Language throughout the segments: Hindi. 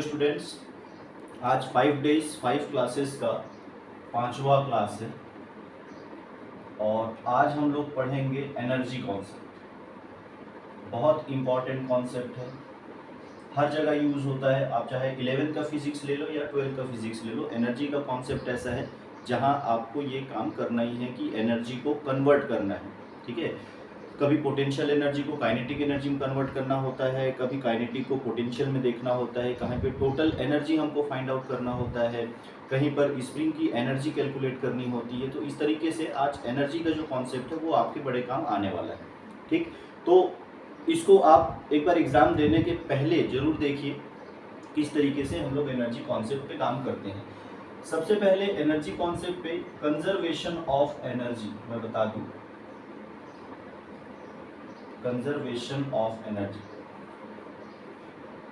स्टूडेंट्स, आज 5 डेज 5 क्लासेस का 5वां क्लास है और आज हम लोग पढ़ेंगे एनर्जी कॉन्सेप्ट। बहुत इम्पॉर्टेंट कॉन्सेप्ट है, हर जगह यूज़ होता है। आप चाहे 11th का फिजिक्स ले लो या 12th का फिजिक्स ले लो, एनर्जी का कॉन्सेप्ट ऐसा है जहां आपको ये काम करना ही है कि एनर्जी को कन्वर्ट करना है। ठीक है, कभी पोटेंशियल एनर्जी को काइनेटिक एनर्जी में कन्वर्ट करना होता है, कभी काइनेटिक को पोटेंशियल में देखना होता है, कहीं पे टोटल एनर्जी हमको फाइंड आउट करना होता है, कहीं पर स्प्रिंग की एनर्जी कैलकुलेट करनी होती है। तो इस तरीके से आज एनर्जी का जो कॉन्सेप्ट है वो आपके बड़े काम आने वाला है। ठीक, तो इसको आप एक बार एग्ज़ाम देने के पहले ज़रूर देखिए किस तरीके से हम लोग एनर्जी कॉन्सेप्ट पे काम करते हैं। सबसे पहले एनर्जी कॉन्सेप्ट पे कंजर्वेशन ऑफ एनर्जी मैं बता दूं। Conservation of energy,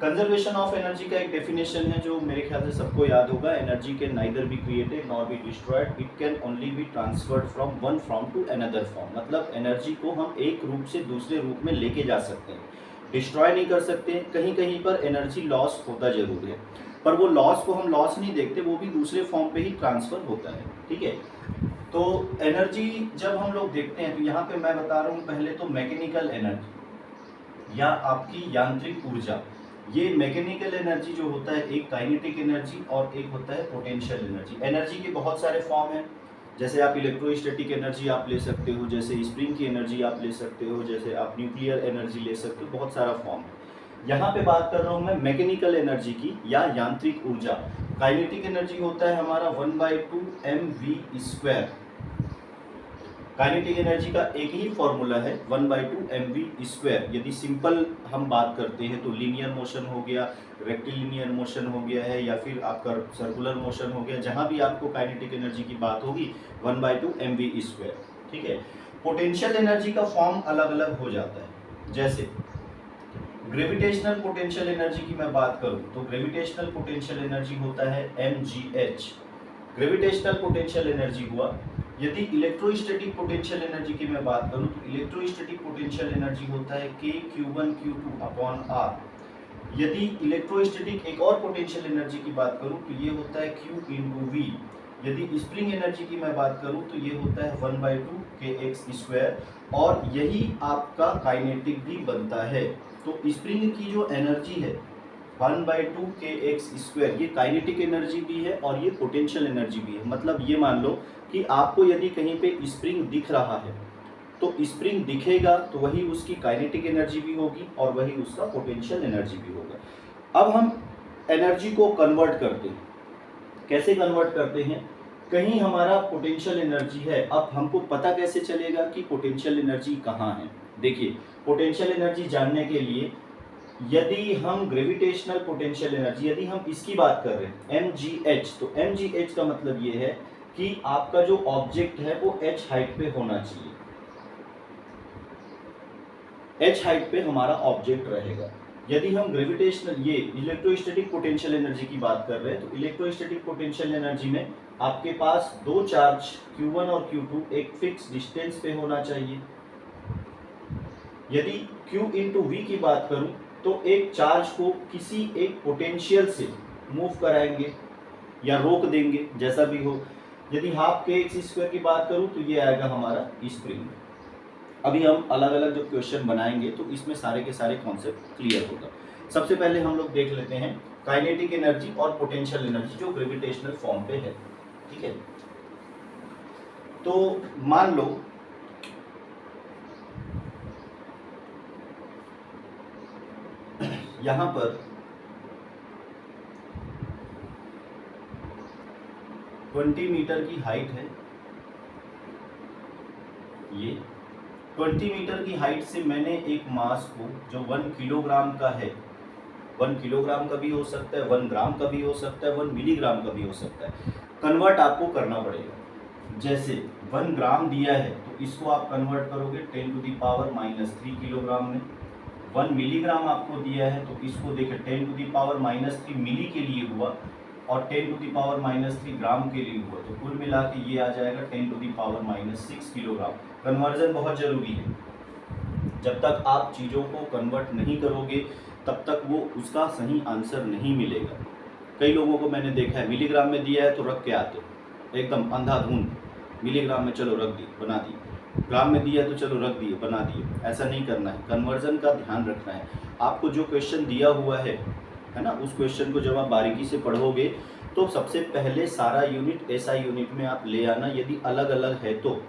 conservation of energy का एक डेफिनेशन है जो मेरे ख्याल से सबको याद होगा। Energy can neither be created nor be destroyed, it can only be transferred from one form to another form. मतलब एनर्जी को हम एक रूप से दूसरे रूप में लेके जा सकते हैं, डिस्ट्रॉय नहीं कर सकते। कहीं कहीं पर एनर्जी लॉस होता जरूर है, पर वो लॉस को हम लॉस नहीं देखते, वो भी दूसरे फॉर्म पे ही ट्रांसफर होता है। ठीक है, तो एनर्जी जब हम लोग देखते हैं तो यहाँ पे मैं बता रहा हूँ पहले तो मैकेनिकल एनर्जी या आपकी यांत्रिक ऊर्जा। ये मैकेनिकल एनर्जी जो होता है, एक काइनेटिक एनर्जी और एक होता है पोटेंशियल एनर्जी। एनर्जी के बहुत सारे फॉर्म हैं, जैसे आप इलेक्ट्रोस्टैटिक एनर्जी आप ले सकते हो, जैसे स्प्रिंग की एनर्जी आप ले सकते हो, जैसे आप न्यूक्लियर एनर्जी ले सकते हो, बहुत सारा फॉर्म है। यहाँ पे बात कर रहा हूँ मैं मैकेनिकल एनर्जी की या यांत्रिक ऊर्जा। काइनेटिक एनर्जी होता है हमारा 1/2 mv²। काइनेटिक एनर्जी का एक ही फॉर्मूला है 1/2 mv²। यदि सिंपल हम बात करते हैं तो लीनियर मोशन हो गया, रेक्टिलिनियर मोशन हो गया है, या फिर आपका सर्कुलर मोशन हो गया, जहां भी आपको काइनेटिक एनर्जी की बात होगी 1/2 mv²। ठीक है, पोटेंशियल एनर्जी का फॉर्म अलग अलग हो जाता है। जैसे ग्रेविटेशनल पोटेंशियल एनर्जी की मैं बात करूं तो ग्रेविटेशनल पोटेंशियल एनर्जी होता है mgh। ग्रेविटेशनल पोटेंशियल एनर्जी हुआ। यदि इलेक्ट्रोस्टैटिक पोटेंशियल एनर्जी की मैं बात करूं तो इलेक्ट्रोस्टैटिक पोटेंशियल एनर्जी होता है K(Q1Q2)/R। यदि इलेक्ट्रोस्टैटिक एक और पोटेंशियल एनर्जी की बात करूं तो ये होता है Q(V)। यदि स्प्रिंग एनर्जी की मैं बात करूं तो ये होता है 1/2 kx²। और यही आपका काइनेटिक भी बनता है। तो स्प्रिंग की जो एनर्जी है 1/2 kx², ये काइनेटिक एनर्जी भी है और ये पोटेंशियल एनर्जी भी है। मतलब ये मान लो कि आपको यदि कहीं पे स्प्रिंग दिख रहा है तो स्प्रिंग दिखेगा तो वही उसकी काइनेटिक एनर्जी भी होगी और वही उसका पोटेंशियल एनर्जी भी होगा। अब हम एनर्जी को कन्वर्ट करते हैं। कैसे कन्वर्ट करते हैं? कहीं हमारा पोटेंशियल एनर्जी है, अब हमको पता कैसे चलेगा कि पोटेंशियल एनर्जी कहाँ है? देखिए, पोटेंशियल एनर्जी जानने के लिए यदि हम ग्रेविटेशनल पोटेंशियल एनर्जी, यदि हम इसकी बात कर रहे हैं mgh, तो mgh का मतलब ये है कि आपका जो ऑब्जेक्ट है वो h हाइट पे होना चाहिए। h हाइट पे हमारा ऑब्जेक्ट रहेगा। यदि हम ग्रेविटेशनल ये इलेक्ट्रोस्टैटिक पोटेंशियल एनर्जी की बात कर रहे हैं तो इलेक्ट्रोस्टैटिक पोटेंशियल एनर्जी में आपके पास दो चार्ज Q1 और Q2 एक फिक्स डिस्टेंस पे होना चाहिए। यदि Q/V की बात करूं तो एक चार्ज को किसी एक पोटेंशियल से मूव कराएंगे या रोक देंगे, जैसा भी हो। यदि हाफ kx² की बात करूं तो ये आएगा हमारा स्प्रिंग। अभी हम अलग अलग जो क्वेश्चन बनाएंगे तो इसमें सारे के सारे कॉन्सेप्ट क्लियर होगा। सबसे पहले हम लोग देख लेते हैं काइनेटिक एनर्जी और पोटेंशियल एनर्जी जो ग्रेविटेशनल फॉर्म पे है। ठीक है, तो मान लो यहां पर 20 मीटर की हाइट है। ये 20 मीटर की हाइट से मैंने एक मास को जो 1 किलोग्राम का है, 1 किलोग्राम का भी हो सकता है, 1 ग्राम का भी हो सकता है, 1 मिलीग्राम का भी हो सकता है, कन्वर्ट आपको करना पड़ेगा। जैसे 1 ग्राम दिया है तो इसको आप कन्वर्ट करोगे 10⁻³ किलोग्राम में। 1 मिलीग्राम आपको दिया है तो इसको देखिए 10⁻³ मिली के लिए हुआ और 10⁻³ ग्राम के लिए हुआ, तो कुल मिला के ये आ जाएगा 10⁻6 किलोग्राम। कन्वर्जन बहुत ज़रूरी है। जब तक आप चीज़ों को कन्वर्ट नहीं करोगे, तब तक वो उसका सही आंसर नहीं मिलेगा। कई लोगों को मैंने देखा है मिलीग्राम में दिया है तो रख के आते, एकदम अंधाधुंध मिलीग्राम में चलो रख दी बना दी, ग्राम में दिया तो चलो रख दिए बना दिए। ऐसा नहीं करना है, कन्वर्जन का ध्यान रखना है। आपको जो क्वेश्चन दिया हुआ है ना, उस क्वेश्चन को जब आप बारीकी से पढ़ोगे तो सबसे पहले सारा यूनिट एसआई यूनिट में आप ले आना, यदि अलग अलग है तो,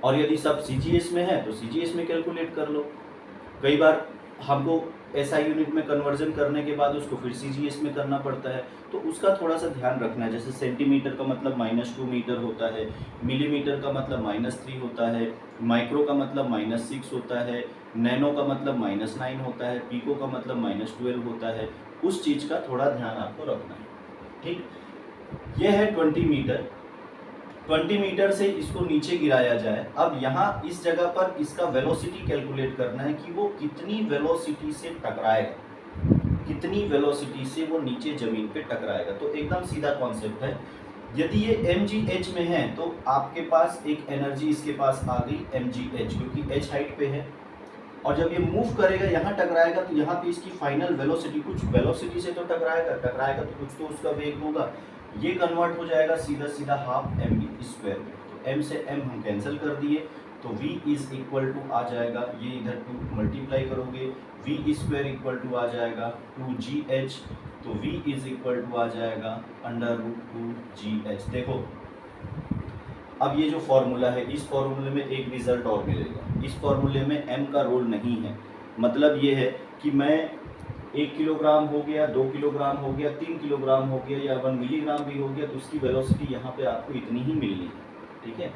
और यदि सब सीजीएस में है तो सीजीएस में कैलकुलेट कर लो। कई बार हमको एसआई यूनिट में कन्वर्जन करने के बाद उसको फिर सीजीएस में करना पड़ता है, तो उसका थोड़ा सा ध्यान रखना है। जैसे सेंटीमीटर का मतलब -2 मीटर होता है, मिलीमीटर का मतलब -3 होता है, माइक्रो का मतलब -6 होता है, नैनो का मतलब -9 होता है, पीको का मतलब -12 होता है। उस चीज़ का थोड़ा ध्यान आपको रखना है, ठीक। यह है 20 मीटर। 20 मीटर से इसको नीचे गिराया जाए। अब यहाँ इस जगह पर इसका वेलोसिटी कैलकुलेट करना है कि वो कितनी वेलोसिटी से टकराएगा, कितनी वेलोसिटी से वो नीचे ज़मीन पे टकराएगा। तो एकदम सीधा कॉन्सेप्ट है। यदि ये mgh में है तो आपके पास एक एनर्जी इसके पास आ गई mgh, क्योंकि h हाइट पे है, और जब ये मूव करेगा यहाँ टकराएगा तो यहाँ पे इसकी फाइनल वेलोसिटी, कुछ वेलोसिटी से तो टकराएगा तो कुछ तो उसका वेग होगा, ये कन्वर्ट हो जाएगा सीधा सीधा हाफ mv² में। तो m से m हम कैंसिल कर दिए, तो v इज इक्वल टू आ जाएगा, ये इधर 2 मल्टीप्लाई करोगे, v² इक्वल टू आ जाएगा 2gh, तो v इज इक्वल टू आ जाएगा √2gh। देखो अब ये जो फॉर्मूला है, इस फॉर्मूले में एक रिजल्ट और मिलेगा। इस फॉर्मूले में m का रोल नहीं है। मतलब ये है कि मैं 1 किलोग्राम हो गया, 2 किलोग्राम हो गया, 3 किलोग्राम हो गया, या 1 मिलीग्राम भी हो गया, तो उसकी वेलोसिटी यहाँ पे आपको इतनी ही मिलनी है, ठीक है।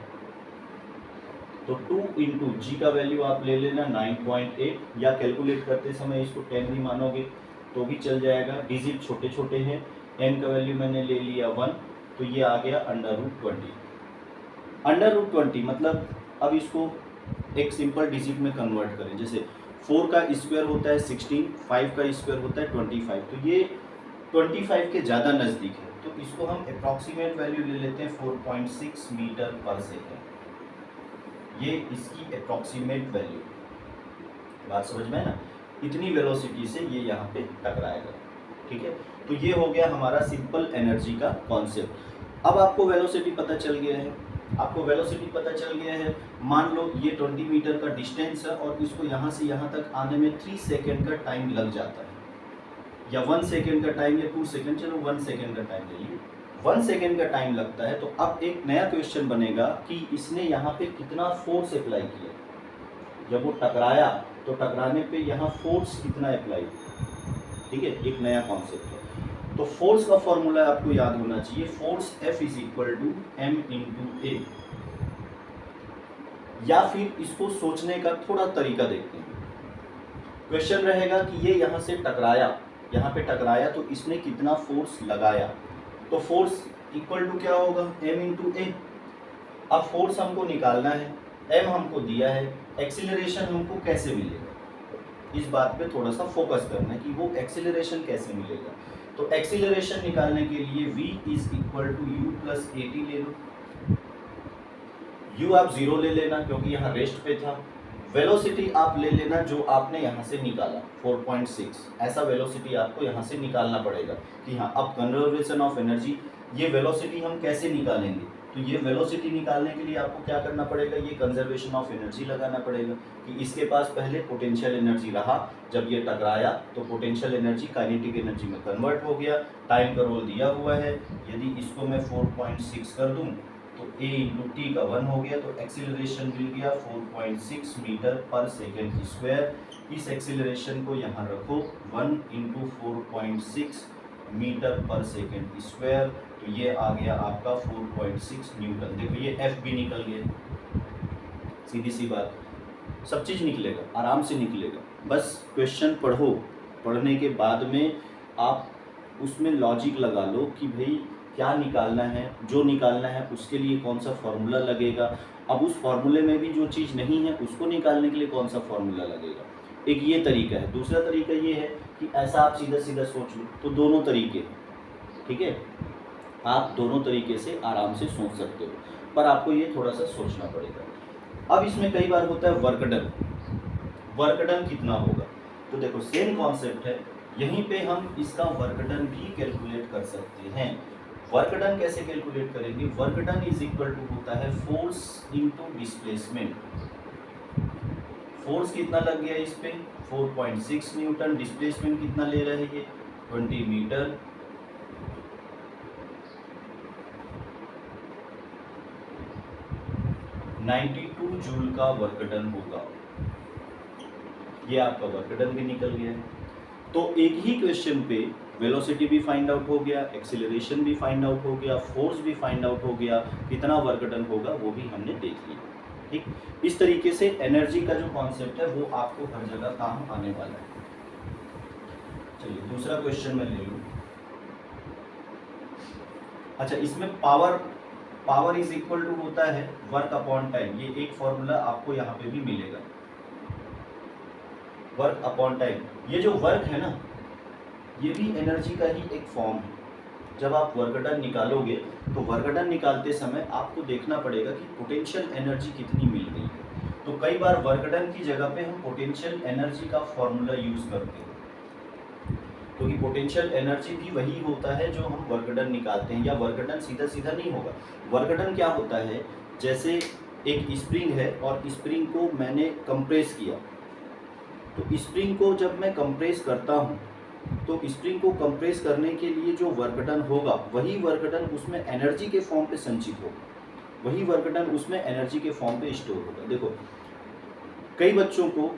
तो 2 इंटू जी का वैल्यू आप ले लेना 9.8, या कैलकुलेट करते समय इसको 10 भी मानोगे तो भी चल जाएगा। डिजिट छोटे छोटे हैं, m का वैल्यू मैंने ले लिया 1, तो ये आ गया √20। √20 मतलब अब इसको एक सिंपल डिजिट में कन्वर्ट करें। जैसे 4 का स्क्वायर होता है 16, 5 का स्क्वायर होता है 25, तो ये 25 के ज़्यादा नज़दीक है, तो इसको हम अप्रॉक्सीमेट वैल्यू ले लेते हैं 4.6 मीटर पर सेकेंड। ये इसकी अप्रॉक्सीमेट वैल्यू, बात समझ में है ना, इतनी वेलोसिटी से ये यहाँ पे टकराएगा, ठीक है। तो ये हो गया हमारा सिंपल एनर्जी का कॉन्सेप्ट। अब आपको वेलोसिटी पता चल गया है, मान लो ये 20 मीटर का डिस्टेंस है और इसको यहाँ से यहाँ तक आने में 3 सेकेंड का टाइम लग जाता है, या 1 सेकेंड का टाइम, या 2 सेकेंड, चलो 1 सेकेंड का टाइम ले लीजिए, 1 सेकेंड का टाइम लगता है। तो अब एक नया क्वेश्चन बनेगा कि इसने यहाँ पे कितना फोर्स अप्लाई किया। जब वो टकराया तो टकराने पे यहाँ फोर्स कितना अप्लाई, ठीक है, एक नया कॉन्सेप्ट है। तो फोर्स का फॉर्मूला आपको याद होना चाहिए, force F is equal to m into a. या फिर इसको सोचने का थोड़ा तरीका देखते हैं। क्वेश्चन रहेगा कि ये यहाँ से टकराया, यहाँ पे टकराया, तो इसने कितना फोर्स लगाया। तो फोर्स इक्वल टू क्या होगा, m इंटू ए। अब फोर्स हमको निकालना है, m हमको दिया है, एक्सीलरेशन हमको कैसे मिलेगा, इस बात पे थोड़ा सा फोकस करना है कि वो एक्सीलरेशन कैसे मिलेगा। तो एक्सीलरेशन निकालने के लिए v is equal to u plus at ले लो। u आप 0 ले लेना क्योंकि यहाँ रेस्ट पे था। वेलोसिटी आप ले लेना जो आपने यहाँ से निकाला 4.6, ऐसा वेलोसिटी आपको यहाँ से निकालना पड़ेगा कि हाँ अब कंजर्वेशन ऑफ एनर्जी, ये वेलोसिटी हम कैसे निकालेंगे। तो ये वेलोसिटी निकालने के लिए आपको क्या करना पड़ेगा, ये कंजर्वेशन ऑफ एनर्जी लगाना पड़ेगा कि इसके पास पहले पोटेंशियल एनर्जी रहा, जब ये टकराया तो पोटेंशियल एनर्जी काइनेटिक एनर्जी में कन्वर्ट हो गया। टाइम का रोल दिया हुआ है, यदि इसको मैं 4.6 कर दूं तो a इंटू टी का 1 हो गया, तो एक्सीलरेशन मिल गया 4.6 मीटर पर सेकेंड स्क्वायर। इस एक्सीलरेशन को यहाँ रखो, 1 into 4.6 metre per second square, तो ये आ गया आपका 4.6 न्यूटन। देखो ये F भी निकल गया, सीधी सी बात, सब चीज़ निकलेगा, आराम से निकलेगा। बस क्वेश्चन पढ़ो, पढ़ने के बाद में आप उसमें लॉजिक लगा लो कि भाई क्या निकालना है, जो निकालना है उसके लिए कौन सा फॉर्मूला लगेगा। अब उस फॉर्मूले में भी जो चीज़ नहीं है उसको निकालने के लिए कौन सा फॉर्मूला लगेगा, एक ये तरीका है। दूसरा तरीका ये है कि ऐसा आप सीधा सीधा सोच लो, तो दोनों तरीके हैं, ठीक है, आप दोनों तरीके से आराम से सोच सकते हो, पर आपको ये थोड़ा सा सोचना पड़ेगा। अब इसमें कई बार होता है वर्क डन। वर्क डन कितना होगा, तो देखो सेम कॉन्सेप्ट है, यहीं पे हम इसका वर्क डन भी कैलकुलेट कर सकते हैं। वर्क डन कैसे कैलकुलेट करेंगे? Work done is equal to होता है फोर्स इनटू डिस्प्लेसमेंट। फोर्स कितना लग गया इस पे? 4.6 न्यूटन। डिस्प्लेसमेंट कितना ले रहे हैं ये? 20 मीटर। (92 जूल का वर्क डन होगा। ये आपका वर्क डन भी निकल गया है। तो एक ही क्वेश्चन पे वेलोसिटी भी फाइंड आउट हो गया, एक्सीलरेशन भी फाइंड आउट हो गया, फोर्स भी फाइंड आउट हो गया, कितना वर्क डन होगा वो भी हमने देख लिया। ठीक, इस तरीके से एनर्जी का जो कॉन्सेप्ट है वो आपको हर जगह काम आने वाला है। चलिए दूसरा क्वेश्चन मैं ले लूँ। अच्छा, इसमें पावर इज इक्वल टू होता है वर्क अपॉन टाइम। ये एक फॉर्मूला आपको यहाँ पे भी मिलेगा, वर्क अपॉन टाइम। ये जो वर्क है ना, ये भी एनर्जी का ही एक फॉर्म है। जब आप वर्क डन निकालोगे तो वर्क डन निकालते समय आपको देखना पड़ेगा कि पोटेंशियल एनर्जी कितनी मिल गई है। तो कई बार वर्क डन की जगह पे हम पोटेंशियल एनर्जी का फॉर्मूला यूज करते हैं, क्योंकि पोटेंशियल एनर्जी भी वही होता है जो हम वर्क डन निकालते हैं। या वर्क डन सीधा सीधा नहीं होगा। वर्क डन क्या होता है, जैसे एक स्प्रिंग है और स्प्रिंग को मैंने कंप्रेस किया, तो स्प्रिंग को जब मैं कंप्रेस करता हूँ तो स्प्रिंग को कंप्रेस करने के लिए जो वर्क डन होगा वही वर्क डन उसमें एनर्जी के फॉर्म पे संचित होगा, वही वर्क डन उसमें एनर्जी के फॉर्म पे स्टोर होगा। देखो कई बच्चों को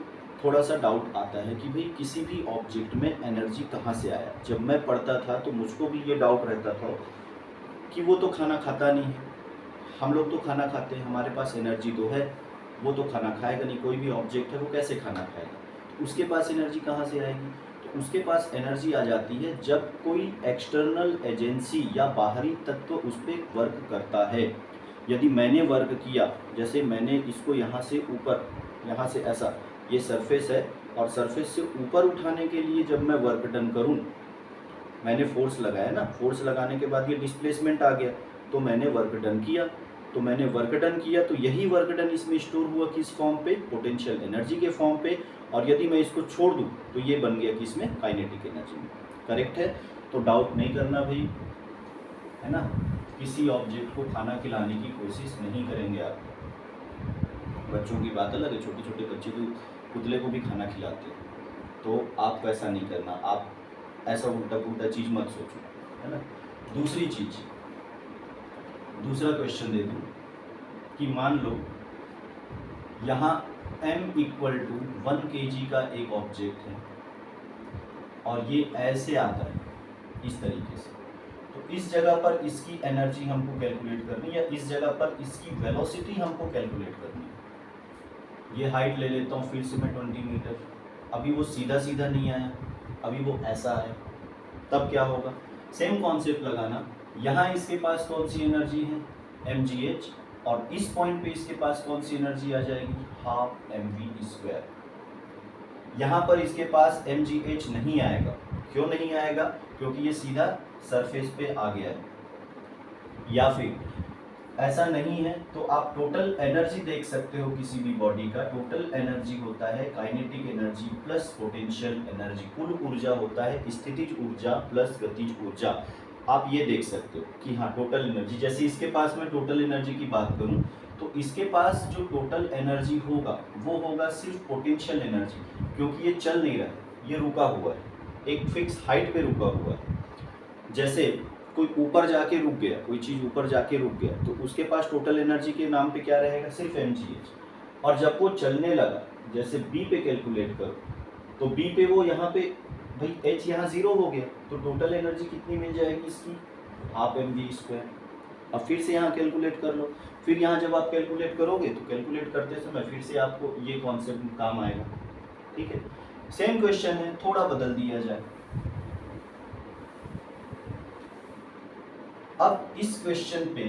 थोड़ा सा डाउट आता है कि भाई किसी भी ऑब्जेक्ट में एनर्जी कहाँ से आया। जब मैं पढ़ता था तो मुझको भी ये डाउट रहता था कि वो तो खाना खाता नहीं है, हम लोग तो खाना खाते हैं, हमारे पास एनर्जी तो है, वो तो खाना खाएगा नहीं। कोई भी ऑब्जेक्ट है वो कैसे खाना खाएगा, तो उसके पास एनर्जी कहाँ से आएगी? तो उसके पास एनर्जी आ जाती है जब कोई एक्सटर्नल एजेंसी या बाहरी तत्व उस पर वर्क करता है। यदि मैंने वर्क किया, जैसे मैंने इसको यहाँ से ऊपर, यहाँ से ऐसा, ये सरफेस है और सरफेस से ऊपर उठाने के लिए जब मैं वर्क डन करूँ, मैंने फोर्स लगाया ना, फोर्स लगाने के बाद ये डिस्प्लेसमेंट आ गया, तो मैंने वर्क डन किया। तो मैंने वर्क डन किया तो यही वर्क डन इसमें स्टोर हुआ किस फॉर्म पे? पोटेंशियल एनर्जी के फॉर्म पे। और यदि मैं इसको छोड़ दूं तो ये बन गया किसमें? काइनेटिक एनर्जी में। करेक्ट है? तो डाउट नहीं करना भाई, है ना। किसी ऑब्जेक्ट को खाना खिलाने की कोशिश नहीं करेंगे आप। बच्चों की बात अलग है, छोटे छोटे बच्चे तो पुतले को भी खाना खिलाते हैं, तो आपको ऐसा नहीं करना। आप ऐसा उल्टा पुल्टा चीज़ मत सोचो, है ना। दूसरी चीज़, दूसरा क्वेश्चन दे दूँ कि मान लो यहाँ m इक्वल टू 1 kg का एक ऑब्जेक्ट है और ये ऐसे आता है इस तरीके से, तो इस जगह पर इसकी एनर्जी हमको कैलकुलेट करनी है, या इस जगह पर इसकी वेलोसिटी हमको कैलकुलेट करनी है। ये हाइट ले लेता हूँ फिर से मैं 20 मीटर। अभी वो सीधा सीधा नहीं आया, अभी वो ऐसा है, तब क्या होगा? सेम कॉन्सेप्ट लगाना। यहाँ इसके पास कौन सी एनर्जी है? mgh। और इस पॉइंट पे इसके पास कौन सी एनर्जी आ जाएगी? 12 mv²। यहाँ पर इसके पास mgh नहीं आएगा। क्यों नहीं आएगा? क्योंकि ये सीधा सरफेस पे आ गया है। या फिर ऐसा नहीं है तो आप टोटल एनर्जी देख सकते हो किसी भी बॉडी का। टोटल एनर्जी होता है kinetic energy plus potential energy. कुल ऊर्जा होता है स्थितिज ऊर्जा प्लस गतिज ऊर्जा। आप ये देख सकते हो कि हाँ टोटल एनर्जी, जैसे इसके पास मैं टोटल एनर्जी की बात करूं तो इसके पास जो टोटल एनर्जी होगा वो होगा सिर्फ पोटेंशियल एनर्जी, क्योंकि ये चल नहीं रहा है, ये रुका हुआ है, एक फिक्स हाइट पे रुका हुआ है। जैसे कोई ऊपर जाके रुक गया, कोई चीज़ ऊपर जाके रुक गया, तो उसके पास टोटल एनर्जी के नाम पे क्या रहेगा? सिर्फ mgh। और जब वो चलने लगा, जैसे b पे कैलकुलेट करो, तो b पे वो यहाँ पे भाई h यहाँ 0 हो गया, तो टोटल एनर्जी कितनी मिल जाएगी इसकी? 12 mv²। अब फिर से यहाँ कैलकुलेट कर लो। फिर यहाँ जब आप कैलकुलेट करोगे तो कैलकुलेट करते समय फिर से आपको ये कॉन्सेप्ट काम आएगा। ठीक है, सेम क्वेश्चन है, थोड़ा बदल दिया जाए। अब इस क्वेश्चन पे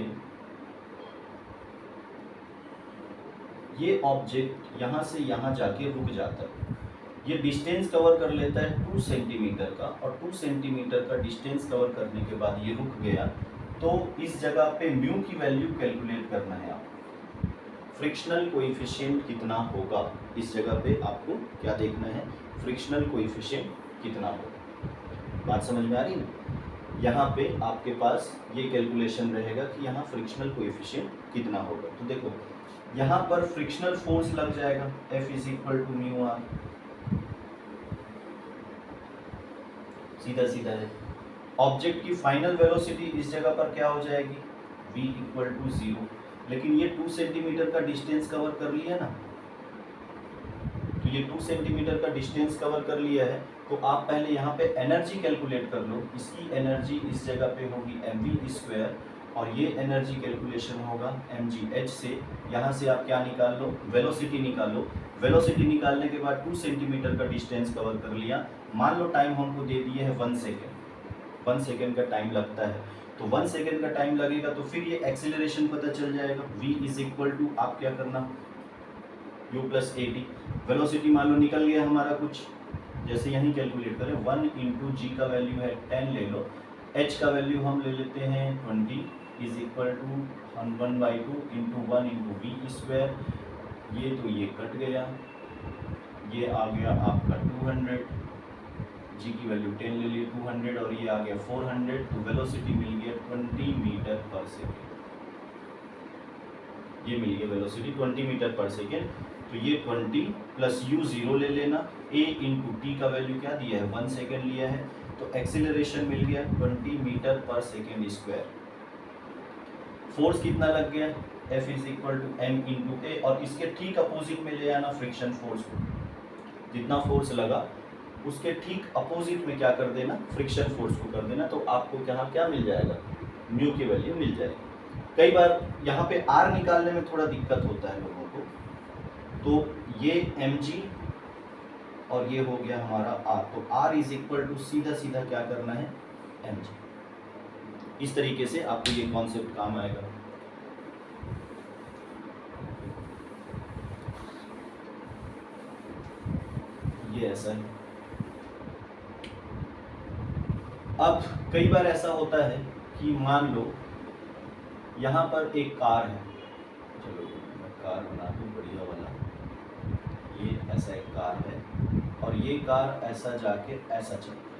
ये ऑब्जेक्ट यहाँ से यहाँ जाके रुक जाता है। ये डिस्टेंस कवर कर लेता है 2 सेंटीमीटर का, और 2 सेंटीमीटर का डिस्टेंस कवर करने के बाद ये रुक गया। तो इस जगह पे म्यू की वैल्यू कैलकुलेट करना है आपको। फ्रिक्शनल कोएफिशिएंट कितना होगा, इस जगह पे आपको क्या देखना है, फ्रिक्शनल कोएफिशिएंट कितना होगा। बात समझ में आ रही है? यहाँ पे आपके पास ये कैलकुलेशन रहेगा कि यहाँ फ्रिक्शनल कोएफिशिएंट कितना होगा। तो देखो यहाँ पर फ्रिक्शनल फोर्स लग जाएगा F is equal to mu R, सीधा सीधा है। ऑब्जेक्ट की फाइनल वेलोसिटी इस जगह पर क्या हो जाएगी, v इक्वल टू 0। लेकिन ये 2 सेंटीमीटर का डिस्टेंस कवर कर लिया ना, तो ये 2 सेंटीमीटर का डिस्टेंस कवर कर लिया है, तो आप पहले यहाँ पे एनर्जी कैलकुलेट कर लो। इसकी एनर्जी इस जगह पे होगी mv², और ये एनर्जी कैलकुलेशन होगा mgh से। यहाँ से आप क्या निकाल लो, वेलोसिटी निकाल लो। वेलोसिटी निकालने के बाद 2 सेंटीमीटर का डिस्टेंस कवर कर लिया। मान लो टाइम हमको दे दिए है 1 सेकेंड, 1 सेकेंड का टाइम लगता है, तो 1 सेकेंड का टाइम लगेगा तो फिर ये एक्सीलरेशन पता चल जाएगा। v इज इक्वल टू आप क्या करना, u plus A T. Velocity मान लो निकल गया हमारा कुछ, जैसे यहीं कैलकुलेट करें, 1 इंटू जी का वैल्यू है 10 ले लो, h का वैल्यू हम ले लेते हैं 20 is equal to 1/2 into 1 into v²। ये तो ये कट गया, ये आ गया आपका 200, जी की वैल्यू 10 ले लिए 200, और ये आ गया 400, तो वेलोसिटी मिल गया 20 मीटर पर सेकेंड। ये मिल गया वेलोसिटी 20 मीटर पर सेकेंड। तो ये 20 प्लस u0 ले लेना, a इंटू टी का वैल्यू क्या दिया है 1 सेकेंड लिया है, तो एक्सीलरेशन मिल गया 20 metre per second square. Force कितना लग गया, F is equal to m into a, और इसके ठीक अपोजिट में ले आना फ्रिक्शन फोर्स को। जितना फोर्स लगा उसके ठीक अपोजिट में क्या कर देना, फ्रिक्शन फोर्स को कर देना, तो आपको यहाँ क्या मिल जाएगा, म्यू की वैल्यू मिल जाएगी। कई बार यहाँ पे r निकालने में थोड़ा दिक्कत होता है लोगों को, तो ये mg और ये हो गया हमारा r, तो r इज इक्वल टू सीधा सीधा क्या करना है mg। इस तरीके से आपको ये कॉन्सेप्ट काम आएगा। ये ऐसा है। अब कई बार ऐसा होता है कि मान लो यहाँ पर एक कार है, चलो मैं कार बना दूँ बढ़िया वाला, ये ऐसा एक कार है, और ये कार ऐसा जाके ऐसा चलता है।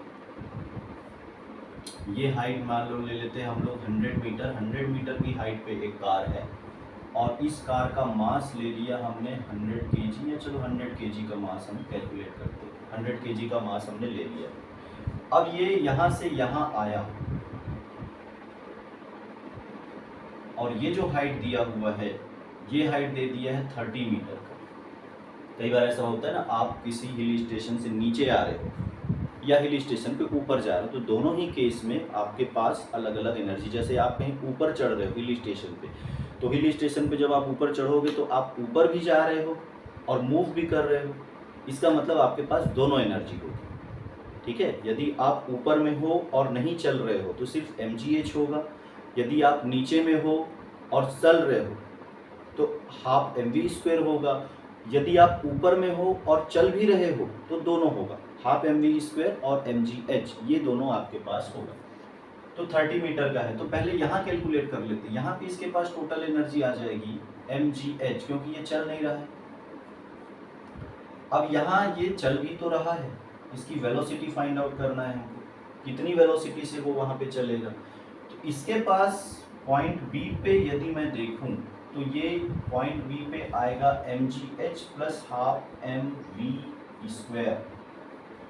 ये हाइट मान लो ले लेते हैं हम लोग 100 मीटर, 100 मीटर की हाइट पे एक कार है, और इस कार का मास ले लिया हमने 100 kg, या चलो 100 kg का मास हम कैलकुलेट करते हैं, 100 kg का मास हमने ले लिया। अब ये यहाँ से यहाँ आया, और ये जो हाइट दिया हुआ है, ये हाइट दे दिया है 30 मीटर का। कई बार ऐसा होता है ना, आप किसी हिल स्टेशन से नीचे आ रहे हो या हिल स्टेशन पे ऊपर जा रहे हो, तो दोनों ही केस में आपके पास अलग अलग एनर्जी। जैसे आप कहीं ऊपर चढ़ रहे हो हिल स्टेशन पे, तो हिल स्टेशन पे जब आप ऊपर चढ़ोगे तो आप ऊपर भी जा रहे हो और मूव भी कर रहे हो, इसका मतलब आपके पास दोनों एनर्जी होगी। ठीक है, यदि आप ऊपर में हो और नहीं चल रहे हो तो सिर्फ mgh होगा, यदि आप नीचे में हो और चल रहे हो तो हाफ mv² होगा, यदि आप ऊपर में हो और चल भी रहे हो तो दोनों होगा, हाफ mv² और mgh, ये दोनों आपके पास होगा। तो 30 मीटर का है, तो पहले यहाँ कैलकुलेट कर लेते हैं। यहाँ पे इसके पास टोटल एनर्जी आ जाएगी mgh, क्योंकि ये चल नहीं रहा है। अब यहाँ ये चल भी तो रहा है, इसकी वेलोसिटी फाइंड आउट करना है हमको, कितनी वेलोसिटी से वो वहाँ पे चलेगा। तो इसके पास पॉइंट बी पे यदि मैं देखूं तो ये पॉइंट बी पे आएगा mgh प्लस हाफ mv²,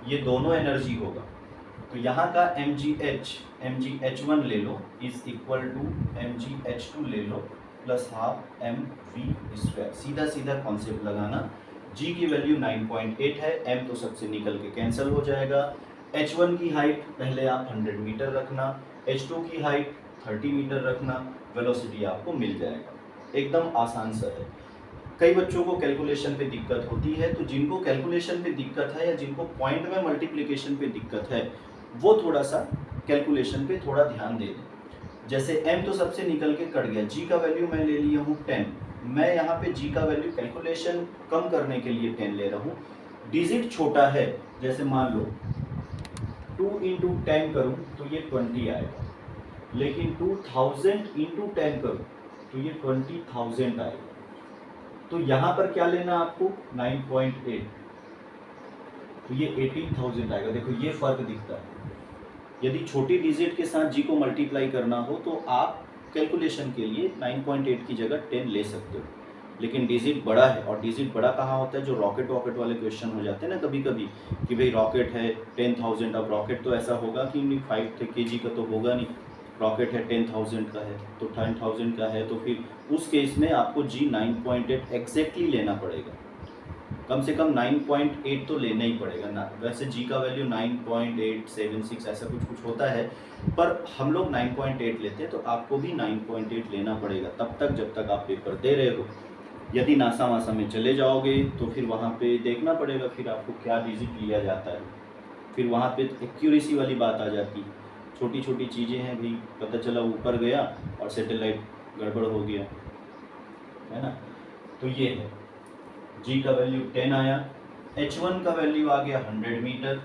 ये दोनों एनर्जी होगा। तो यहाँ का mgh1 ले लो इज इक्वल टू mgh2 ले लो प्लस हाफ mv²। सीधा सीधा कॉन्सेप्ट लगाना। g की वैल्यू 9.8 है, m तो सबसे निकल के कैंसिल हो जाएगा। h1 की हाइट पहले आप 100 मीटर रखना, h2 की हाइट 30 मीटर रखना, वेलोसिटी आपको मिल जाएगा। एकदम आसान सा है। कई बच्चों को कैलकुलेशन पे दिक्कत होती है, तो जिनको कैलकुलेशन पे दिक्कत है या जिनको पॉइंट में मल्टीप्लिकेशन पे दिक्कत है वो थोड़ा सा कैलकुलेशन पे थोड़ा ध्यान दे दें। जैसे m तो सबसे निकल के कट गया, g का वैल्यू मैं ले लिया हूँ 10, मैं यहाँ पे g का वैल्यू कैलकुलेशन कम करने के लिए 10 ले रहा हूँ। डिजिट छोटा है, जैसे मान लो 2 इंटू 10 करूँ तो ये 20 आएगा, लेकिन 2000 इंटू 10 करूँ तो ये 20,000 आएगा। तो यहाँ पर क्या लेना आपको 9.8, तो ये 18,000 आएगा। देखो ये फर्क दिखता है। यदि छोटी डिजिट के साथ जी को मल्टीप्लाई करना हो तो आप कैलकुलेशन के लिए 9.8 की जगह 10 ले सकते हो, लेकिन डिजिट बड़ा है, और डिजिट बड़ा कहाँ होता है, जो रॉकेट वॉकेट वाले क्वेश्चन हो जाते हैं ना कभी कभी, कि भाई रॉकेट है 10,000, अब रॉकेट तो ऐसा होगा कि 5 kg का तो होगा नहीं, रॉकेट है 10,000 का है, तो 10,000 का है, तो फिर उस केस में आपको जी 9.8 एग्जैक्टली लेना पड़ेगा, कम से कम 9.8 तो लेना ही पड़ेगा ना। वैसे जी का वैल्यू 9.876 ऐसा कुछ होता है, पर हम लोग 9.8 लेते हैं, तो आपको भी 9.8 लेना पड़ेगा तब तक जब तक आप पेपर दे रहे हो। यदि नासा वासा में चले जाओगे तो फिर वहाँ पे देखना पड़ेगा फिर आपको क्या डिजिट लिया जाता है, फिर वहाँ पे एक्यूरेसी वाली बात आ जाती है। छोटी छोटी चीज़ें हैं भाई, पता चला ऊपर गया और सैटेलाइट गड़बड़ हो गया, है ना। तो ये है, जी का वैल्यू 10 आया, h1 का वैल्यू आ गया 100 मीटर,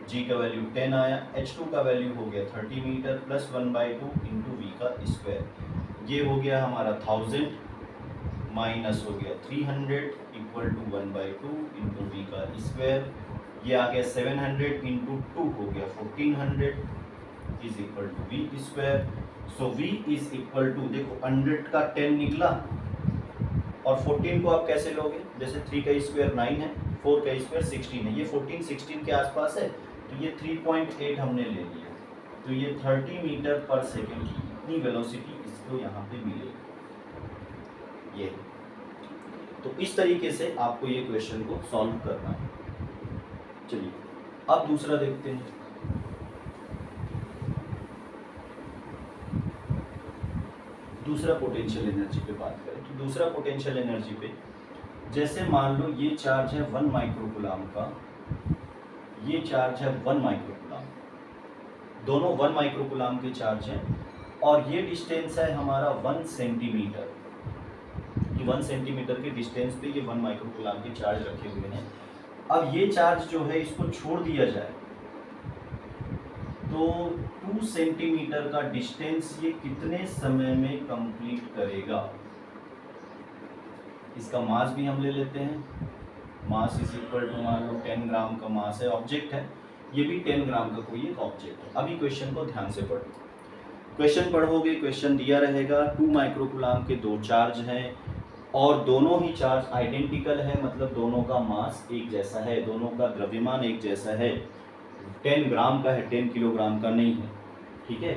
जी का वैल्यू 10 आया, h2 का वैल्यू हो गया 30 मीटर प्लस 1/2 इंटू वी का स्क्वायर, ये हो गया हमारा 1000 माइनस हो गया 300 इक्वल टू 1/2 इंटू वी का स्क्वायर, ये आ गया 700 इंटू 2 हो गया 1400 is equal to V square. So V is equal to, देखो 100 का 10 निकला, और 14 को आप कैसे लोगे, जैसे 3 का स्क्वायर 9 है, 4 का स्क्वायर 16 है, ये 14 16 के आसपास है, तो ये 3.8 हमने ले लिया, तो ये 30 मीटर पर सेकेंड की इतनी वेलोसिटी इसको यहाँ पे मिलेगी। ये तो इस तरीके से आपको ये क्वेश्चन को सॉल्व करना है। चलिए अब दूसरा देखते हैं। दूसरा पोटेंशियल एनर्जी पे बात करें तो दूसरा पोटेंशियल एनर्जी पे, जैसे मान लो ये चार्ज है 1 माइक्रोकूलम का, ये चार्ज है 1 माइक्रोकूलम, दोनों 1 माइक्रोकूलम के चार्ज हैं, और ये डिस्टेंस है हमारा 1 सेंटीमीटर, ये 1 सेंटीमीटर के डिस्टेंस पे ये 1 माइक्रोकूलम के चार्ज रखे हुए हैं। अब ये चार्ज जो है इसको छोड़ दिया जाए तो 2 सेंटीमीटर का डिस्टेंस ये कितने समय में कंप्लीट करेगा। इसका मास भी हम ले लेते हैं, मास इज इक्वल टू, मान लो 10 ग्राम का मास है, ऑब्जेक्ट है, ये भी 10 ग्राम का कोई एक ऑब्जेक्ट है। अभी क्वेश्चन को ध्यान से पढ़ो, क्वेश्चन पढ़ोगे, क्वेश्चन दिया रहेगा 2 माइक्रोकूलम के 2 चार्ज हैं, और दोनों ही चार्ज आइडेंटिकल है, मतलब दोनों का मास एक जैसा है, दोनों का द्रव्यमान एक जैसा है, 10 ग्राम का है, 10 किलोग्राम का नहीं है, ठीक है।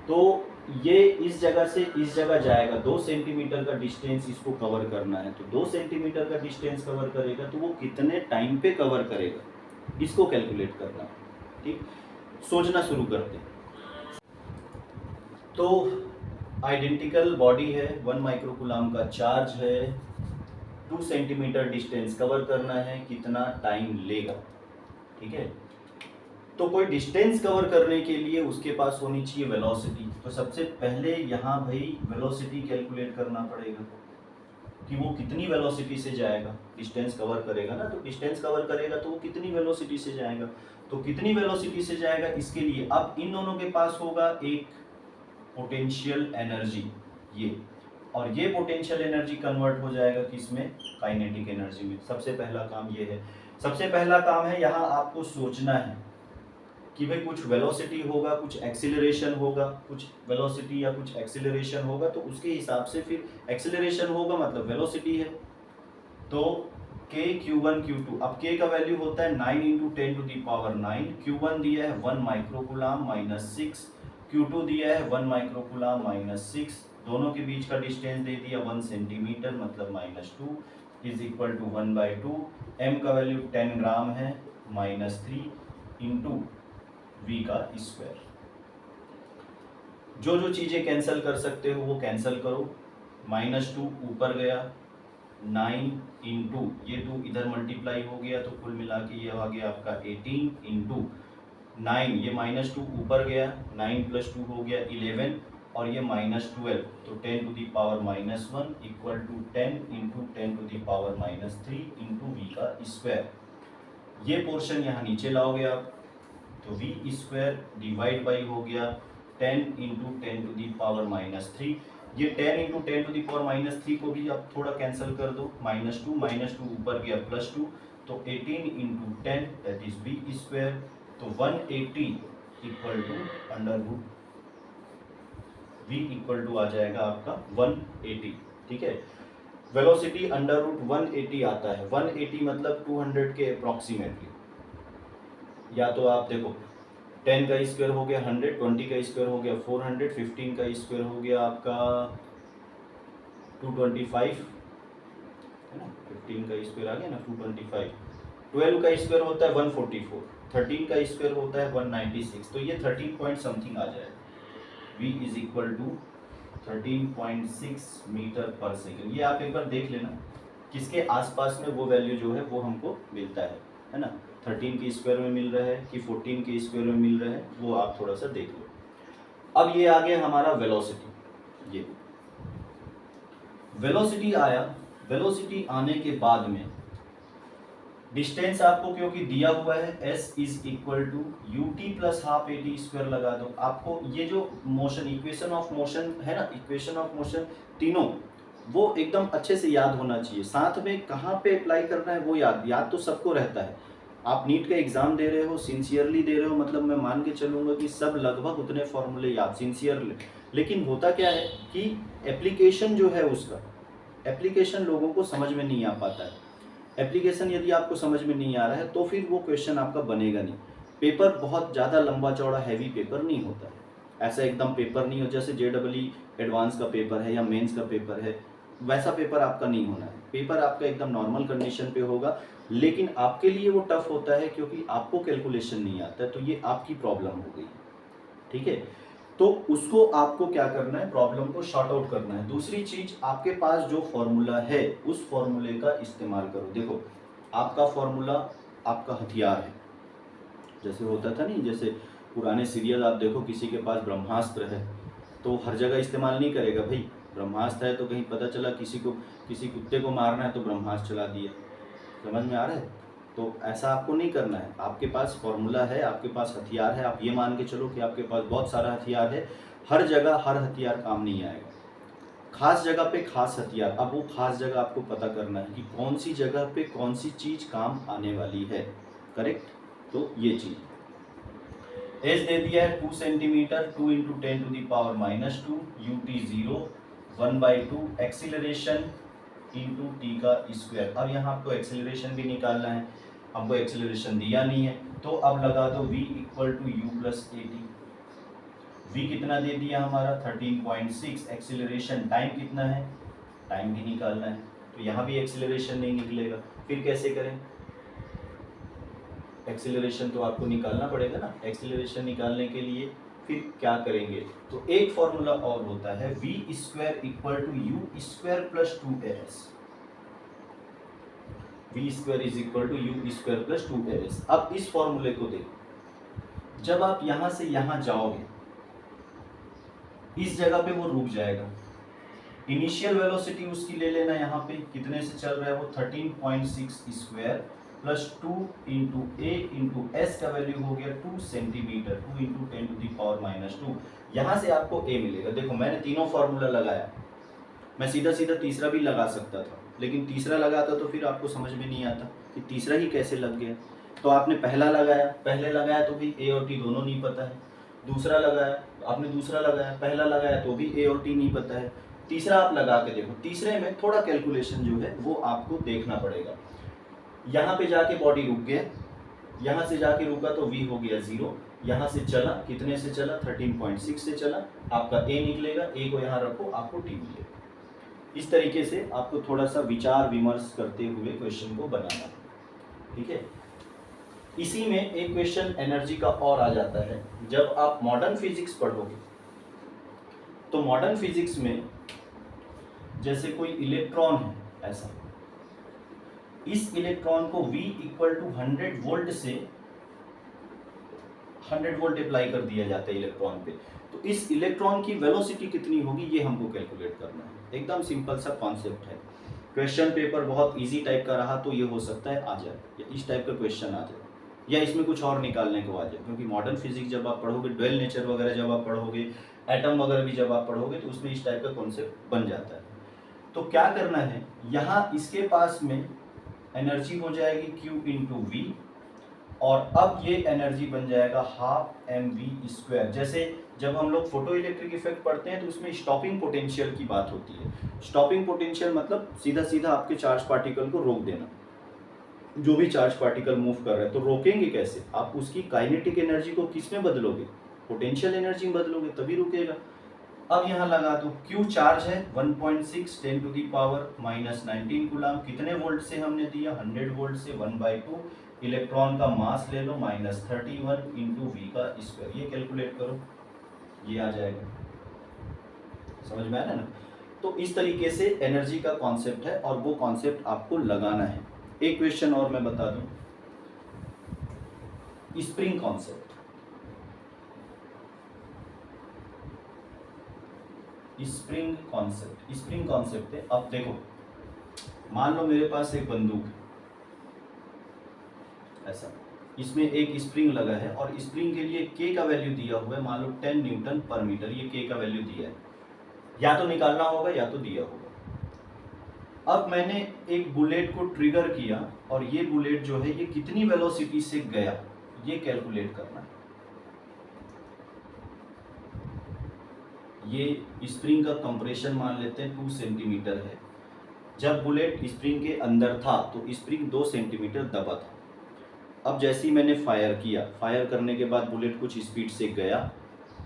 तो ये इस जगह से इस जगह जाएगा, 2 सेंटीमीटर का डिस्टेंस इसको कवर करना है, तो 2 सेंटीमीटर का डिस्टेंस कवर करेगा, तो वो कितने टाइम पे कवर करेगा, इसको कैलकुलेट करना है, ठीक। सोचना शुरू करते हैं। तो आइडेंटिकल बॉडी है, 1 माइक्रोकूलम का चार्ज है, 2 सेंटीमीटर डिस्टेंस कवर करना है, कितना टाइम लेगा, ठीक है। तो कोई डिस्टेंस कवर करने के लिए उसके पास होनी चाहिए वेलोसिटी, तो सबसे पहले यहाँ भाई वेलोसिटी कैलकुलेट करना पड़ेगा कि वो कितनी वेलोसिटी से जाएगा, डिस्टेंस कवर करेगा ना, तो डिस्टेंस कवर करेगा तो वो कितनी वेलोसिटी से जाएगा, तो कितनी वेलोसिटी से जाएगा, इसके लिए अब इन दोनों के पास होगा एक पोटेंशियल एनर्जी ये, और ये पोटेंशियल एनर्जी कन्वर्ट हो जाएगा किसमें, काइनेटिक एनर्जी में। सबसे पहला काम ये है, सबसे पहला काम है यहाँ आपको सोचना है कि भाई कुछ वेलोसिटी होगा, कुछ एक्सीलरेशन होगा, कुछ वेलोसिटी या कुछ एक्सीलरेशन होगा, तो उसके हिसाब से फिर एक्सीलरेशन होगा मतलब वेलोसिटी है, तो k q1 q2, अब k का वैल्यू होता है 9 into 10 to the power 9, q1 दिया है 1 माइक्रोकूलम माइनस 6, q2 दिया है 1 माइक्रोकूलम माइनस 6, दोनों के बीच का डिस्टेंस दे दिया 1 सेंटीमीटर मतलब -2 इज इक्वल टू 1/2, m का वैल्यू 10 ग्राम है, -3 इंटू v का स्क्वायर। जो जो चीजें कैंसिल कर सकते हो वो कैंसिल करो, -2 ऊपर गया, 9 इंटू ये 2 इधर मल्टीप्लाई हो गया, तो कुल मिला के ये आ गया आपका 18 इंटू 9, ये -2 ऊपर गया, 9 + 2 हो गया 11, और ये -12, तो 10 to the power -1 equal to 10 into 10 to the power -3 into V का स्क्वायर। ये पोर्शन यहाँ नीचे लाओगे आप, तो v स्क्वायर डिवाइड बाई हो गया 10 इंटू 10 टू दी पावर -3, ये 10 इंटू 10⁻³ को भी आप थोड़ा कैंसिल कर दो, -2 ऊपर गया +2, तो 18 इंटू 10 दैट इज b², तो 180 equal to √v equal to आ जाएगा आपका 180, ठीक है। वेलोसिटी √180 आता है, 180 मतलब 200 के अप्रॉक्सीमेटली। या तो आप देखो 10 का स्क्वायर हो गया 100, 20 का स्क्वायर हो गया 400, 15 का स्क्वायर हो गया आपका 225, है ना, 15 का स्क्वायर आ गया ना 225, 12 का स्क्वायर होता है 144, 13 का स्क्वायर होता है 196, तो ये 13 पॉइंट समथिंग आ जाएगा। v is equal to 13.6 metre per second. ये आप एक बार देख लेना किसके आसपास में वो वैल्यू जो है वो हमको मिलता है ना, 13 के स्क्वायर में मिल रहा है कि 14 के स्क्वायर में मिल रहा है, वो आप थोड़ा सा देख लो। अब ये आ गया हमारा वेलोसिटी। ये वेलोसिटी आया, वेलोसिटी आने के बाद में डिस्टेंस आपको क्योंकि दिया हुआ है s is equal to ut plus half AT square लगा दो। आपको ये जो मोशन, इक्वेशन ऑफ मोशन है ना, इक्वेशन ऑफ मोशन तीनों वो एकदम अच्छे से याद होना चाहिए। साथ में कहाँ पे अप्लाई करना है वो याद तो सबको रहता है। आप नीट का एग्जाम दे रहे हो, सिंसियरली दे रहे हो, मतलब मैं मान के चलूँगा कि सब लगभग उतने फॉर्मूले याद सिंसियरली। लेकिन होता क्या है कि एप्लीकेशन जो है उसका, एप्लीकेशन लोगों को समझ में नहीं आ पाता है। एप्लीकेशन यदि आपको समझ में नहीं आ रहा है तो फिर वो क्वेश्चन आपका बनेगा नहीं। पेपर बहुत ज़्यादा लंबा चौड़ा हैवी पेपर नहीं होता है, ऐसा एकदम पेपर नहीं हो जैसे JEE एडवांस का पेपर है या मेंस का पेपर है, वैसा पेपर आपका नहीं होना है। पेपर आपका एकदम नॉर्मल कंडीशन पे होगा, लेकिन आपके लिए वो टफ होता है क्योंकि आपको कैलकुलेशन नहीं आता है, तो ये आपकी प्रॉब्लम हो गई, ठीक है। तो उसको आपको क्या करना है, प्रॉब्लम को शॉर्ट आउट करना है। दूसरी चीज, आपके पास जो फॉर्मूला है उस फॉर्मूले का इस्तेमाल करो। देखो आपका फॉर्मूला आपका हथियार है, जैसे होता था नहीं, जैसे पुराने सीरियल आप देखो, किसी के पास ब्रह्मास्त्र है तो हर जगह इस्तेमाल नहीं करेगा भाई। ब्रह्मास्त्र है तो कहीं पता चला किसी कुत्ते को मारना है तो ब्रह्मास्त्र चला दिया, समझ में आ रहा है। तो ऐसा आपको नहीं करना है। आपके पास फॉर्मूला है, आपके पास हथियार है, आप ये मान के चलो कि आपके पास बहुत सारा हथियार है। हर जगह हर हथियार काम नहीं आएगा, खास जगह पे खास हथियार। अब वो खास जगह आपको पता करना है कि कौन सी जगह पे कौन सी चीज़ काम आने वाली है, करेक्ट। तो ये चीज़ एज दे दिया है 2 centimetre, 2 into 10⁻⁻², ut 0, 1/2 acceleration into T का स्क्वायर। अब यहाँ आपको एक्सेलरेशन भी निकालना है, हमको एक्सेलरेशन दिया नहीं है, तो अब लगा दो v equal to u plus AT। v कितना दे दिया हमारा 13.6, एक्सेलरेशन टाइम कितना है, टाइम भी निकालना है, तो यहाँ भी एक्सेलरेशन नहीं निकलेगा। फिर कैसे करें, एक्सेलरेशन तो आपको निकालना पड़ेगा ना। एक्सेलरेशन निकालने के लिए फिर क्या करेंगे, तो एक फॉर्मूला और होता है v² equal to u² plus 2as। v² is equal to u² plus 2as। अब इस फॉर्मूले को देखो, जब आप यहां से यहां जाओगे इस जगह पे वो रुक जाएगा। इनिशियल वेलोसिटी उसकी ले लेना, यहाँ पे कितने से चल रहा है वो 13.6 स्क्वायर प्लस 2 इंटू ए इंटू एस का वैल्यू हो गया 2 सेंटीमीटर, 2 इंटू 10⁻²। यहाँ से आपको ए मिलेगा। देखो मैंने तीनों फार्मूला लगाया, मैं सीधा सीधा तीसरा भी लगा सकता था, लेकिन तीसरा लगाता तो फिर आपको समझ में नहीं आता कि तीसरा ही कैसे लग गया। तो आपने पहले लगाया तो भी ए और टी दोनों नहीं पता है। दूसरा लगाया, आपने दूसरा लगाया, पहला लगाया तो भी ए और टी नहीं पता है। तीसरा आप लगा के देखो, तीसरे में थोड़ा कैलकुलेशन जो है वो आपको देखना पड़ेगा। यहाँ पे जाके बॉडी रुक गया, यहाँ से जाके रुका तो v हो गया 0, यहाँ से चला, कितने से चला 13.6 से चला, आपका a निकलेगा, a को यहाँ रखो, आपको t मिलेगा। इस तरीके से आपको थोड़ा सा विचार विमर्श करते हुए क्वेश्चन को बनाना है, ठीक है। इसी में एक क्वेश्चन एनर्जी का और आ जाता है। जब आप मॉडर्न फिजिक्स पढ़ोगे तो मॉडर्न फिजिक्स में जैसे कोई इलेक्ट्रॉन है ऐसा, इस इलेक्ट्रॉन को v इक्वल टू 100 वोल्ट से 100 वोल्ट अप्लाई कर दिया जाता है इलेक्ट्रॉन पे, तो इस इलेक्ट्रॉन की वेलोसिटी कितनी होगी ये हमको कैलकुलेट करना है। एकदम सिंपल सा कॉन्सेप्ट है। क्वेश्चन पेपर बहुत इजी टाइप का रहा तो ये हो सकता है आ जाए, या इस टाइप का क्वेश्चन आ जाए, या इसमें कुछ और निकालने को आ जाए। क्योंकि मॉडर्न फिजिक्स जब आप पढ़ोगे, डुअल नेचर वगैरह जब आप पढ़ोगे, एटम वगैरह भी जब आप पढ़ोगे तो उसमें इस टाइप का कॉन्सेप्ट बन जाता है। तो क्या करना है, यहाँ इसके पास में एनर्जी हो जाएगी Q इंटू वी, और अब ये एनर्जी बन जाएगा हाफ एम वी स्क्वायर। जैसे जब हम लोग फोटो इलेक्ट्रिक इफेक्ट पढ़ते हैं तो उसमें स्टॉपिंग पोटेंशियल की बात होती है। स्टॉपिंग पोटेंशियल मतलब सीधा सीधा आपके चार्ज पार्टिकल को रोक देना। जो भी चार्ज पार्टिकल मूव कर रहा है तो रोकेंगे कैसे, आप उसकी काइनेटिक एनर्जी को किस में बदलोगे, पोटेंशियल एनर्जी में बदलोगे, तभी रुकेगा। अब यहाँ लगा दो, Q चार्ज है 1.6 10⁻⁻19 कूलम, कितने वोल्ट से हमने दिया, 100 वोल्ट से, 1/2। इलेक्ट्रॉन का मास ले लो -31 इंटू वी का स्क्वायर, ये कैलकुलेट करो, ये आ जाएगा। समझ में आया ना। तो इस तरीके से एनर्जी का कॉन्सेप्ट है और वो कॉन्सेप्ट आपको लगाना है। एक क्वेश्चन और मैं बता दूं, स्प्रिंग कॉन्सेप्ट। स्प्रिंग कॉन्सेप्ट है। अब देखो, मान लो मेरे पास एक बंदूक है ऐसा, इसमें एक स्प्रिंग लगा है और स्प्रिंग के लिए K का वैल्यू दिया हुआ है, मान लो 10 न्यूटन पर मीटर, ये K का वैल्यू दिया है, या तो निकालना होगा या तो दिया होगा। अब मैंने एक बुलेट को ट्रिगर किया और ये बुलेट जो है ये कितनी वेलोसिटी से गया, ये कैलकुलेट करना है। ये स्प्रिंग का कंप्रेशन मान लेते हैं 2 सेंटीमीटर है। जब बुलेट स्प्रिंग के अंदर था तो स्प्रिंग 2 सेंटीमीटर दबा था। अब जैसे ही मैंने फायर किया, फायर करने के बाद बुलेट कुछ स्पीड से गया,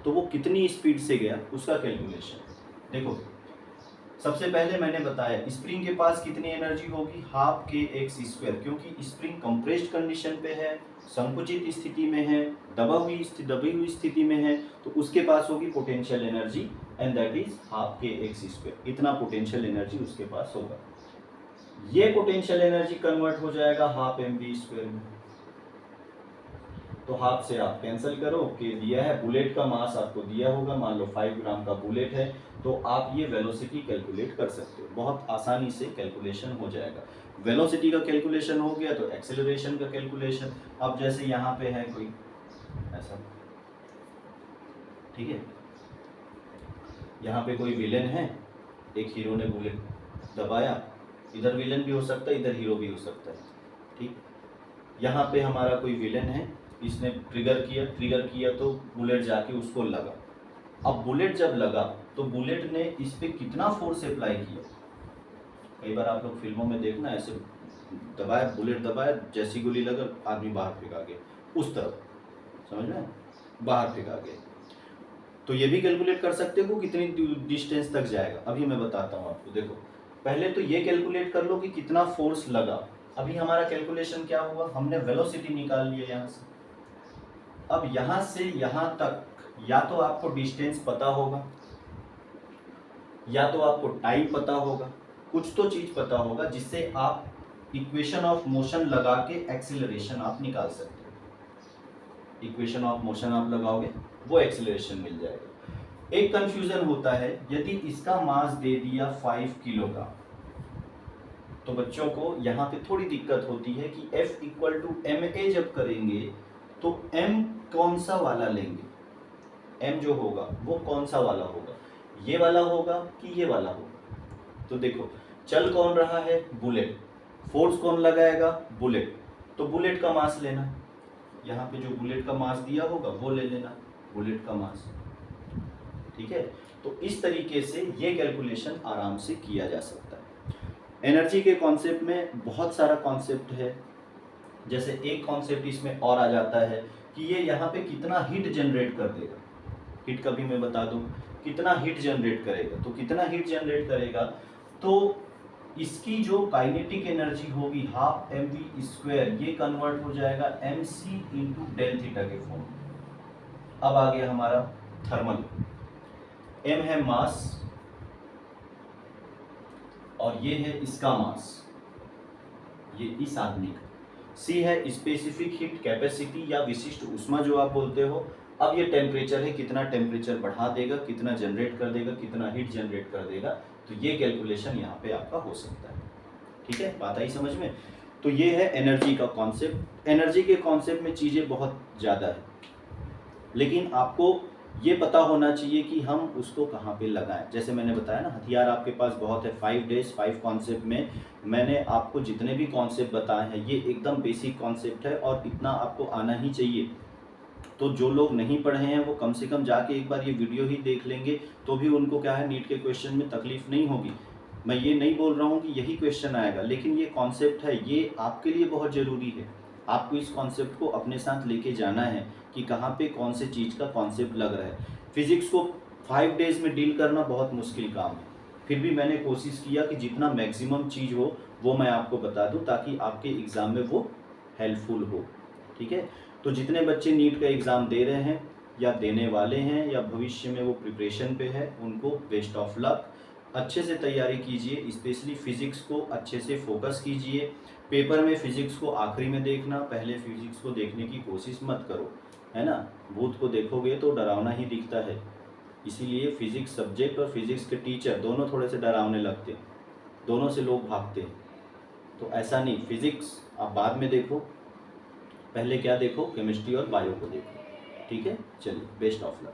तो वो कितनी स्पीड से गया उसका कैलकुलेशन। देखो, सबसे पहले मैंने बताया स्प्रिंग के पास कितनी एनर्जी होगी, हाफ kx स्क्वायर, क्योंकि स्प्रिंग कंप्रेस्ड कंडीशन पे है, संकुचित स्थिति में है, दबी हुई स्थिति में है, तो उसके पास होगी potential energy and that is half kx square. इतना पोटेंशियल एनर्जी उसके पास होगा। ये पोटेंशियल एनर्जी कन्वर्ट हो जाएगा हाफ एम वी स्क्वायर में, तो हाफ से आप कैंसिल करो, के दिया है, बुलेट का मास आपको दिया होगा, मान लो 5 ग्राम का बुलेट है, तो आप ये वेलोसिटी कैलकुलेट कर सकते हो, बहुत आसानी से कैलकुलेशन हो जाएगा। वेलोसिटी का कैलकुलेशन हो गया तो एक्सेलरेशन का कैलकुलेशन। अब जैसे यहाँ पे है कोई ऐसा, ठीक है, यहाँ पे कोई विलेन है, एक हीरो ने बुलेट दबाया, इधर विलेन भी हो सकता है, इधर हीरो भी हो सकता है, ठीक। यहाँ पे हमारा कोई विलेन है, इसने ट्रिगर किया तो बुलेट जाके उसको लगा। अब बुलेट जब लगा तो बुलेट ने इस पे कितना फोर्स अप्लाई किया। कई बार आप लोग फिल्मों में देखना, ऐसे दबाया, बुलेट दबाया, जैसी गोली लगा आदमी बाहर फेंका गया, उस तरफ, समझ में, बाहर फेंका गया। तो ये भी कैलकुलेट कर सकते हो कितनी डिस्टेंस तक जाएगा। अभी मैं बताता हूँ आपको। देखो, पहले तो ये कैलकुलेट कर लो कि कितना फोर्स लगा। अभी हमारा कैलकुलेशन क्या हुआ, हमने वेलोसिटी निकाल लिया यहाँ से। अब यहाँ से यहाँ तक या तो आपको डिस्टेंस पता होगा, या तो आपको टाइम पता होगा, कुछ तो चीज पता होगा जिससे आप इक्वेशन ऑफ मोशन लगा के एक्सीलरेशन आप निकाल सकते हो। इक्वेशन ऑफ मोशन आप लगाओगे वो एक्सीलरेशन मिल जाएगा। एक कंफ्यूजन होता है, यदि इसका मास दे दिया 5 किलो का, तो बच्चों को यहाँ पे थोड़ी दिक्कत होती है कि F इक्वल टू ma जब करेंगे तो m कौन सा वाला लेंगे, m जो होगा वो कौन सा वाला होगा, ये वाला होगा कि ये वाला होगा। तो देखो, चल कौन रहा है, बुलेट, फोर्स कौन लगाएगा, बुलेट, तो बुलेट का मास लेना, यहाँ पे जो बुलेट का मास दिया होगा वो ले लेना, बुलेट का मास, ठीक है। तो इस तरीके से ये कैलकुलेशन आराम से किया जा सकता है। एनर्जी के कॉन्सेप्ट में बहुत सारा कॉन्सेप्ट है, जैसे एक कॉन्सेप्ट इसमें और आ जाता है कि ये यहाँ पे कितना हीट जनरेट कर देगा। हीट का भी मैं बता दूँ कितना हीट जनरेट करेगा। तो कितना हीट जनरेट करेगा, तो इसकी जो काइनेटिक एनर्जी होगी हाफ एम वी स्क्वायर, ये कन्वर्ट हो जाएगा M C into del theta के फॉर्म। अब आ गया हमारा थर्मल। एम है मास और ये है इसका मास, ये इस आदमी का। सी है स्पेसिफिक हीट कैपेसिटी या विशिष्ट ऊष्मा जो आप बोलते हो। अब ये टेम्परेचर है, कितना टेम्परेचर बढ़ा देगा, कितना जनरेट कर देगा, कितना हीट जनरेट कर देगा। तो ये कैलकुलेशन यहाँ पे आपका हो सकता है, ठीक है, बात आई समझ में। तो ये है एनर्जी का कॉन्सेप्ट। एनर्जी के कॉन्सेप्ट में चीज़ें बहुत ज़्यादा है, लेकिन आपको ये पता होना चाहिए कि हम उसको कहाँ पे लगाएं। जैसे मैंने बताया ना, हथियार आपके पास बहुत है, 5 डेज 5 कॉन्सेप्ट में मैंने आपको जितने भी कॉन्सेप्ट बताए हैं ये एकदम बेसिक कॉन्सेप्ट है और इतना आपको आना ही चाहिए। तो जो लोग नहीं पढ़े हैं वो कम से कम जाके एक बार ये वीडियो ही देख लेंगे, तो भी उनको क्या है, नीट के क्वेश्चन में तकलीफ नहीं होगी। मैं ये नहीं बोल रहा हूँ कि यही क्वेश्चन आएगा, लेकिन ये कॉन्सेप्ट है, ये आपके लिए बहुत ज़रूरी है। आपको इस कॉन्सेप्ट को अपने साथ लेके जाना है कि कहाँ पे कौन से चीज़ का कॉन्सेप्ट लग रहा है। फिजिक्स को 5 डेज में डील करना बहुत मुश्किल काम है, फिर भी मैंने कोशिश किया कि जितना मैक्सिमम चीज़ हो वो मैं आपको बता दूं, ताकि आपके एग्ज़ाम में वो हेल्पफुल हो। ठीक है, तो जितने बच्चे नीट का एग्ज़ाम दे रहे हैं या देने वाले हैं या भविष्य में वो प्रिपरेशन पे है, उनको बेस्ट ऑफ लक। अच्छे से तैयारी कीजिए, स्पेशली फिज़िक्स को अच्छे से फोकस कीजिए। पेपर में फ़िज़िक्स को आखिरी में देखना, पहले फ़िज़िक्स को देखने की कोशिश मत करो, है ना। भूत को देखोगे तो डरावना ही दिखता है, इसीलिए फिज़िक्स सब्जेक्ट और फिज़िक्स के टीचर दोनों थोड़े से डरावने लगते हैं, दोनों से लोग भागते हैं। तो ऐसा नहीं, फिज़िक्स आप बाद में देखो, पहले क्या देखो, केमिस्ट्री और बायो को देखो। ठीक है, चलिए, बेस्ट ऑफ लक।